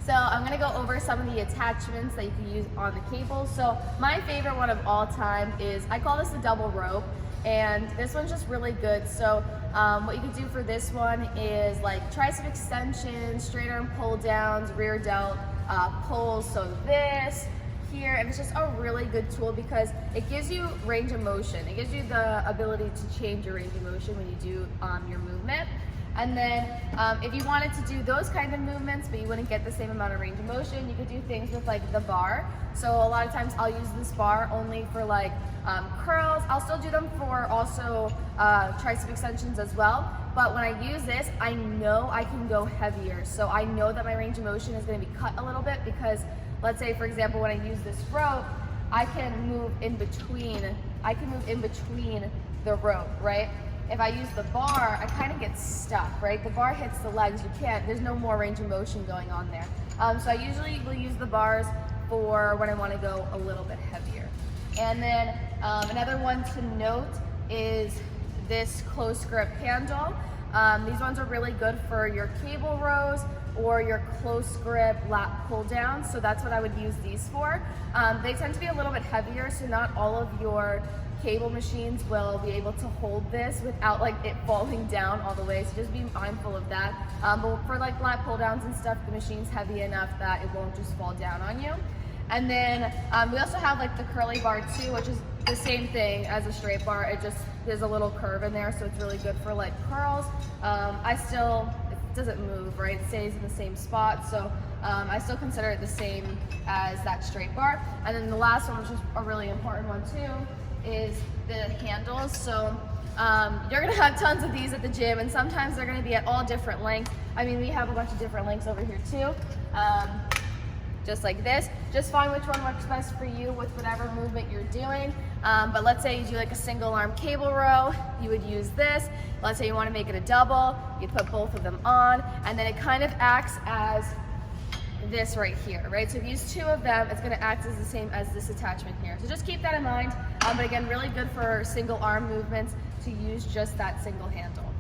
So I'm gonna go over some of the attachments that you can use on the cable. So my favorite one of all time is, I call this the double rope, and this one's just really good. So what you can do for this one is like tricep extensions, straight arm pull downs, rear delt pulls. So this here, and it's just a really good tool because it gives you range of motion. It gives you the ability to change your range of motion when you do your movement. And then if you wanted to do those kind of movements, but you wouldn't get the same amount of range of motion, you could do things with like the bar. So a lot of times I'll use this bar only for like curls. I'll still do them for also tricep extensions as well. But when I use this, I know I can go heavier. So I know that my range of motion is gonna be cut a little bit because let's say, for example, when I use this rope, I can move in between the rope, right? If I use the bar, I kind of get stuck, right? The bar hits the legs, there's no more range of motion going on there. So I usually will use the bars for when I want to go a little bit heavier. And then another one to note is this close grip handle. These ones are really good for your cable rows or your close grip lat pull downs. So that's what I would use these for. They tend to be a little bit heavier, so not all of your cable machines will be able to hold this without like it falling down all the way, so just be mindful of that. But for like lat pull downs and stuff, the machine's heavy enough that it won't just fall down on you. And then we also have like the curly bar too, which is the same thing as a straight bar. It just, there's a little curve in there, so it's really good for like curls. It doesn't move, right? It stays in the same spot, so I still consider it the same as that straight bar. And then the last one, which is a really important one too, is the handles. So you're gonna have tons of these at the gym, and sometimes they're gonna be at all different lengths. I mean, we have a bunch of different lengths over here too, just like this. Just find which one works best for you with whatever movement you're doing. But let's say you do like a single arm cable row, you would use this. Let's say you wanna make it a double, you put both of them on, and then it kind of acts as this right here, right? So if you use two of them, it's gonna act as the same as this attachment here. So just keep that in mind. But again, really good for single arm movements to use just that single handle.